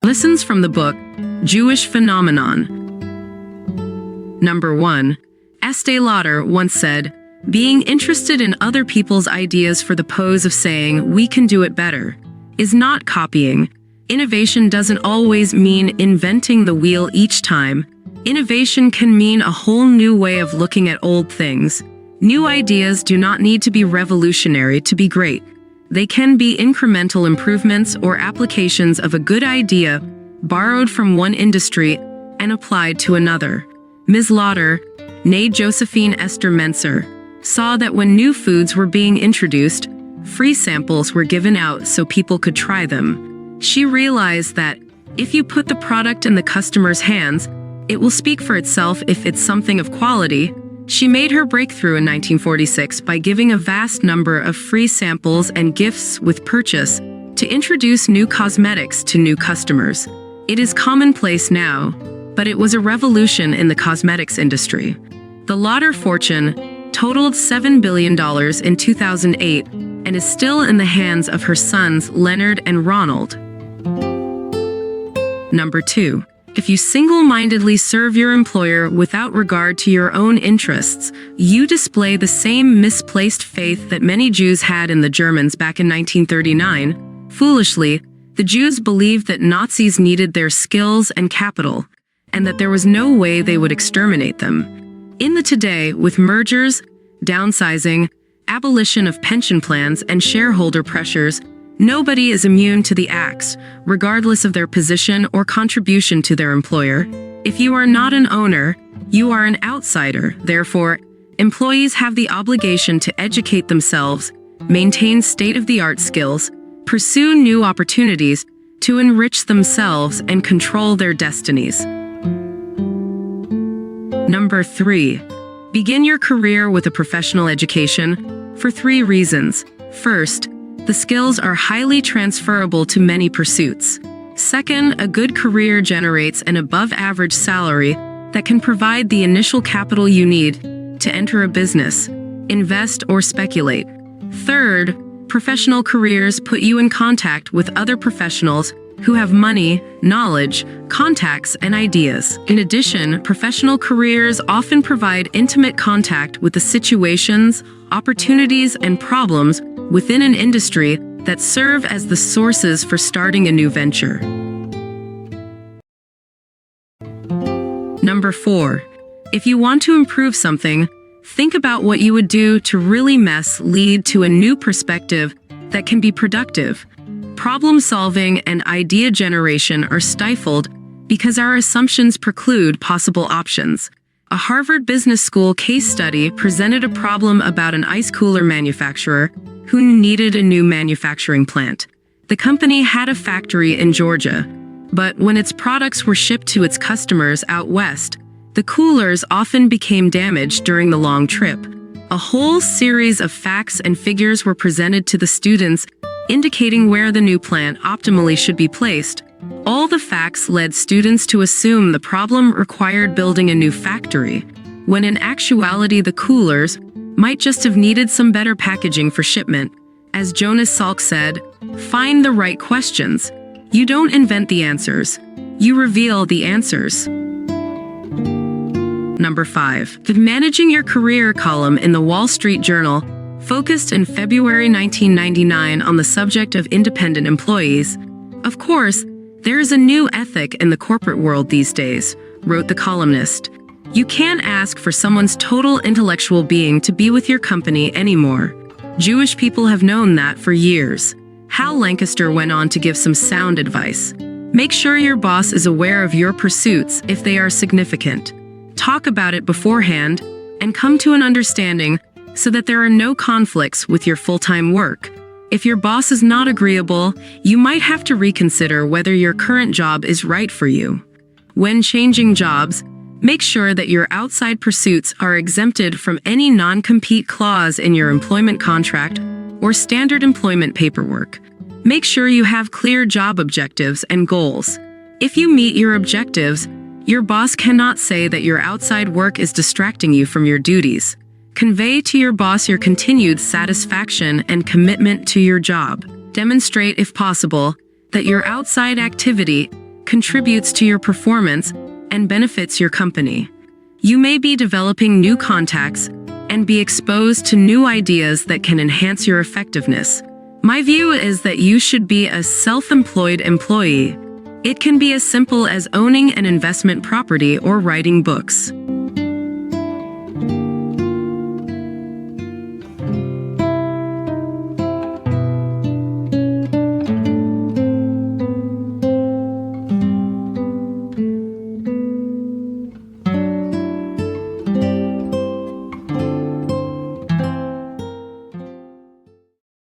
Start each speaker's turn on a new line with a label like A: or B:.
A: Lessons from the book, Jewish Phenomenon. Number 1. Estee Lauder once said, "Being interested in other people's ideas for the pose of saying, 'we can do it better,' is not copying. Innovation doesn't always mean inventing the wheel each time. Innovation can mean a whole new way of looking at old things. New ideas do not need to be revolutionary to be great. They can be incremental improvements or applications of a good idea borrowed from one industry and applied to another." Ms. Lauder, née Josephine Esther Menser, saw that when new foods were being introduced, free samples were given out so people could try them. She realized that if you put the product in the customer's hands, it will speak for itself if it's something of quality. She made her breakthrough in 1946 by giving a vast number of free samples and gifts with purchase to introduce new cosmetics to new customers. It is commonplace now, but it was a revolution in the cosmetics industry. The Lauder fortune totaled $7 billion in 2008 and is still in the hands of her sons Leonard and Ronald. Number 2. If you single-mindedly serve your employer without regard to your own interests, you display the same misplaced faith that many Jews had in the Germans back in 1939. Foolishly, the Jews believed that Nazis needed their skills and capital, and that there was no way they would exterminate them. In the today, with mergers, downsizing, abolition of pension plans, and shareholder pressures, nobody is immune to the axe, regardless of their position or contribution to their employer. If you are not an owner, you are an outsider. Therefore, employees have the obligation to educate themselves, maintain state-of-the-art skills, pursue new opportunities to enrich themselves and control their destinies. Number 3. Begin your career with a professional education for 3 reasons. First, the skills are highly transferable to many pursuits. Second, a good career generates an above-average salary that can provide the initial capital you need to enter a business, invest, or speculate. Third, professional careers put you in contact with other professionals who have money, knowledge, contacts, and ideas. In addition, professional careers often provide intimate contact with the situations, opportunities, and problems within an industry that serve as the sources for starting a new venture. Number 4. If you want to improve something, think about what you would do to really lead to a new perspective that can be productive. Problem solving and idea generation are stifled because our assumptions preclude possible options. A Harvard Business School case study presented a problem about an ice cooler manufacturer who needed a new manufacturing plant. The company had a factory in Georgia, but when its products were shipped to its customers out west, the coolers often became damaged during the long trip. A whole series of facts and figures were presented to the students indicating where the new plant optimally should be placed. All the facts led students to assume the problem required building a new factory, when in actuality the coolers might just have needed some better packaging for shipment. As Jonas Salk said, "Find the right questions. You don't invent the answers. You reveal the answers." Number 5. The Managing Your Career column in the Wall Street Journal focused in February 1999 on the subject of independent employees. "Of course, there is a new ethic in the corporate world these days," wrote the columnist. "You can't ask for someone's total intellectual being to be with your company anymore. Jewish people have known that for years." Hal Lancaster went on to give some sound advice. "Make sure your boss is aware of your pursuits if they are significant. Talk about it beforehand and come to an understanding so that there are no conflicts with your full-time work. If your boss is not agreeable, you might have to reconsider whether your current job is right for you. When changing jobs, make sure that your outside pursuits are exempted from any non-compete clause in your employment contract or standard employment paperwork. Make sure you have clear job objectives and goals. If you meet your objectives, your boss cannot say that your outside work is distracting you from your duties. Convey to your boss your continued satisfaction and commitment to your job. Demonstrate, if possible, that your outside activity contributes to your performance and benefits your company. You may be developing new contacts and be exposed to new ideas that can enhance your effectiveness. My view is that you should be a self-employed employee. It can be as simple as owning an investment property or writing books.